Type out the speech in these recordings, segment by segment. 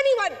anyone.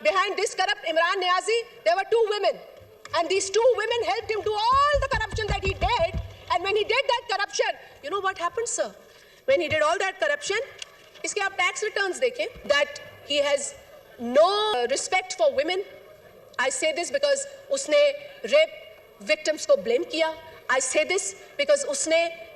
Behind this corrupt Imran Niazi, there were 2 women. And these 2 women helped him do all the corruption that he did. And when he did that corruption, you know what happened, sir? When he did all that corruption, iske aap tax returns dekhein, that he has no respect for women. I say this because usne rape victims ko blame kiya. I say this because usne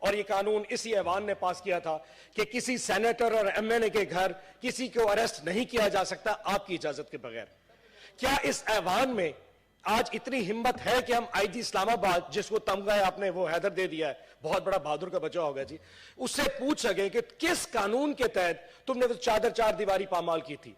اور یہ قانون اسی ایوان نے پاس کیا تھا کہ کسی سینیٹر اور MNA کے گھر کسی کو اریسٹ نہیں کیا جا سکتا آپ کی اجازت کے بغیر. کیا اس ایوان میں آج اتنی ہمت ہے کہ ہم IG اسلام آباد, جس کو تمغہ آپ نے وہ حیدر دے دیا ہے, بہت بڑا بہادر کا بچہ ہوگا جی, اس سے پوچھ سکیں کہ کس قانون کے تحت تم نے وہ چادر چار دیواری پامال کی تھی؟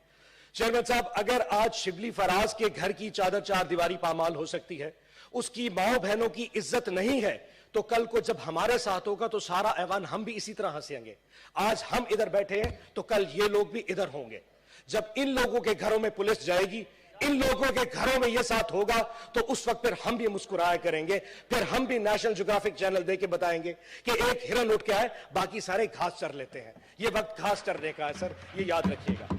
چیئرمین صاحب, اگر آج شبلی فراز کے گھر کی چادر چار دیواری پامال ہو سکتی ہے, اس کی ماں بہنوں کی عزت نہیں ہے, تو کل کو جب ہمارے ساتھ ہوگا تو سارا ایوان ہم بھی اسی طرح ہنسیں گے. آج ہم ادھر بیٹھے ہیں تو کل یہ لوگ بھی ادھر ہوں گے. جب ان لوگوں کے گھروں میں پولیس جائے گی, ان لوگوں کے گھروں میں یہ ساتھ ہوگا, تو اس وقت پھر ہم بھی مسکرایا کریں گے, پھر ہم بھی نیشنل جیوگرافک چینل دے کے بتائیں گے کہ ایک ہرن اٹھ کے آئے, باقی سارے گھاس چر لیتے ہیں. یہ وقت گھاس چرنے کا ہے سر, یہ یاد رکھیے گا.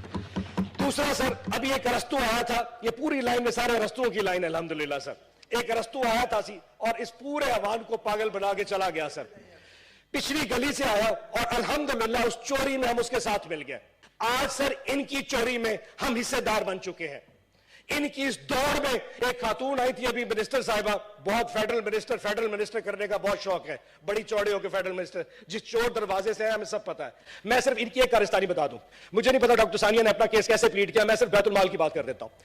دوسرا سر, ابھی ایک ارسطو آیا تھا, یہ پوری لائن میں سارے ارسطوؤں کی لائن ہے الحمدللہ سر. ایک ارسطو آیا تھا سی اور اس پورے عوام کو پاگل بنا کے چلا گیا سر. پچھلی گلی سے آیا اور الحمدللہ اس چوری میں ہم اس کے ساتھ مل گئے. آج سر ان کی چوری میں ہم حصے دار بن چکے ہیں. ان کی اس دور میں ایک خاتون آئی تھی ابھی منسٹر صاحبہ, بہت فیڈرل منسٹر کرنے کا بہت شوق ہے, بڑی چوڑے ہو کے فیڈرل منسٹر, جس چور دروازے سے ہے ہمیں سب پتا ہے. میں صرف ان کی ایک کارستانی بتا دوں, مجھے نہیں پتا ڈاکٹر ثانیہ نے اپنا کیس کیسے پلیڈ کیا, میں صرف بیت المال کی بات کر دیتا ہوں.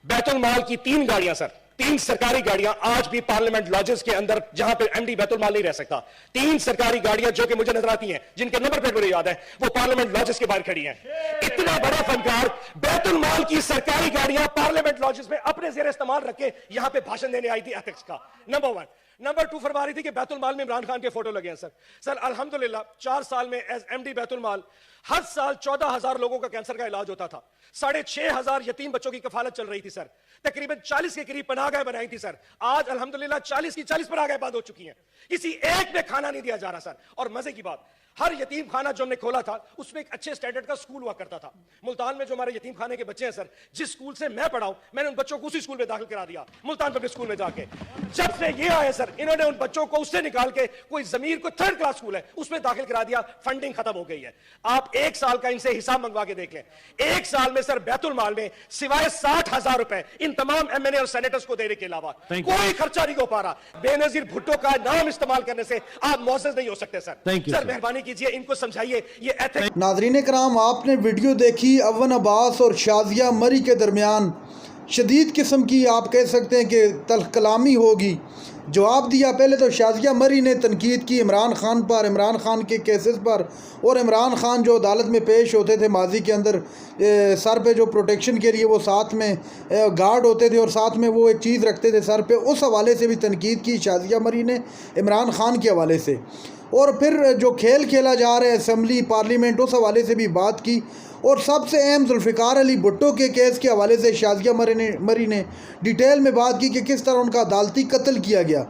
بیت المال کی 3 گاڑیاں سر, 3 سرکاری گاڑیاں آج بھی پارلیمنٹ لاجز کے اندر, جہاں پہ MD بیت المال نہیں رہ سکتا, 3 سرکاری گاڑیاں جو کہ مجھے نظر آتی ہیں, جن کے نمبر پلیٹ مجھے یاد ہے, وہ پارلیمنٹ لاجز کے باہر کھڑی ہیں. اتنے بڑے فنکار بیت المال کی سرکاری گاڑیاں پارلیمنٹ لاجز میں اپنے زیر استعمال رکھ کے یہاں پہ بھاشن دینے آئی تھی ایتھکس کا. نمبر 1. نمبر 2 فرما رہی تھی کہ بیت المال میں عمران خان کے فوٹو لگے ہیں سر. سر الحمدللہ 4 سال میں ایز MD بیت المال ہر سال 14,000 لوگوں کا کینسر کا علاج ہوتا تھا. 6,500 یتیم بچوں کی کفالت چل رہی تھی سر. تقریباً 40 کے قریب پناہ گاہیں بنائی تھی سر. آج الحمدللہ 40 کی 40 پناہ گاہیں بند ہو چکی ہیں. کسی ایک میں کھانا نہیں دیا جا رہا سر. اور مزے کی بات, ہر یتیم خانہ جو ہم نے کھولا تھا اس میں ایک اچھے سٹینڈرڈ کا سکول ہوا کرتا تھا. ملتان میں جو ہمارے یتیم خانے کے بچے ہیں سر, جس سکول سے میں پڑھا ہوں, میں نے ان بچوں کو اسی سکول میں داخل کرا دیا, ملتان پبلک سکول میں جا کے. جب سے یہ آئے سر, انہوں نے ان بچوں کو اس سے نکال کے کوئی ضمیر کو 3rd کلاس سکول ہے اس میں داخل کرا دیا. فنڈنگ ختم ہو گئی ہے. آپ 1 سال کا ان سے حساب منگوا کے دیکھ لیں. 1 سال میں سر بیت المال میں سوائے 60,000 روپے ان تمام MNA اور سینیٹرز کو دینے کے علاوہ کوئی خرچہ نہیں ہو پا رہا. بے نظیر بھٹو کا نام استعمال کرنے سے آپ معزز نہیں ہو سکتے سر. سر مہربانی کیجئے, ان کو سمجھائیے یہ ایتھکس. ناظرین کرام, آپ نے ویڈیو دیکھی اون عباس اور شازیہ مری کے درمیان شدید قسم کی, آپ کہہ سکتے ہیں کہ تلخ کلامی ہوگی. جواب دیا پہلے تو شازیہ مری نے تنقید کی عمران خان پر, عمران خان کے کیسز پر, اور عمران خان جو عدالت میں پیش ہوتے تھے ماضی کے اندر, سر پہ جو پروٹیکشن کے لیے وہ ساتھ میں گارڈ ہوتے تھے اور ساتھ میں وہ ایک چیز رکھتے تھے سر پہ, اس حوالے سے بھی تنقید کی شازیہ مری نے عمران خان کے حوالے سے. اور پھر جو کھیل کھیلا جا رہا ہے اسمبلی پارلیمنٹ, اس حوالے سے بھی بات کی. اور سب سے اہم ذوالفقار علی بھٹو کے کیس کے حوالے سے شازیہ مری نے ڈیٹیل میں بات کی کہ کس طرح ان کا عدالتی قتل کیا گیا.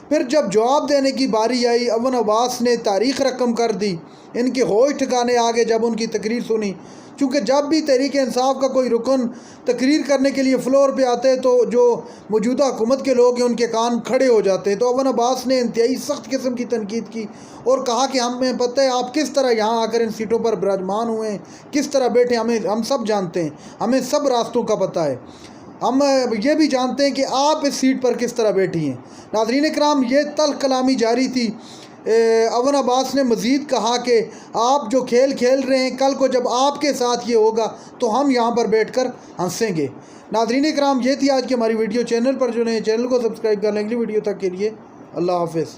پھر جب جواب دینے کی باری آئی, اون عباس نے تاریخ رقم کر دی, ان کے ہوش ٹھکانے آگے جب ان کی تقریر سنی. چونکہ جب بھی تحریک انصاف کا کوئی رکن تقریر کرنے کے لیے فلور پہ آتے ہیں تو جو موجودہ حکومت کے لوگ ہیں ان کے کان کھڑے ہو جاتے ہیں. تو اون عباس نے انتہائی سخت قسم کی تنقید کی اور کہا کہ ہمیں پتہ ہے آپ کس طرح یہاں آ کر ان سیٹوں پر براجمان ہوئے ہیں, کس طرح بیٹھے, ہم سب جانتے ہیں, ہمیں سب راستوں کا پتہ ہے, ہم یہ بھی جانتے ہیں کہ آپ اس سیٹ پر کس طرح بیٹھی ہیں. ناظرین کرام, یہ تلخ کلامی جاری تھی. اون عباس نے مزید کہا کہ آپ جو کھیل کھیل رہے ہیں, کل کو جب آپ کے ساتھ یہ ہوگا تو ہم یہاں پر بیٹھ کر ہنسیں گے. ناظرین کرام, یہ تھی آج کی ہماری ویڈیو. چینل پر جو نئے چینل کو سبسکرائب کر لیں. اگلی ویڈیو تک کے لیے اللہ حافظ.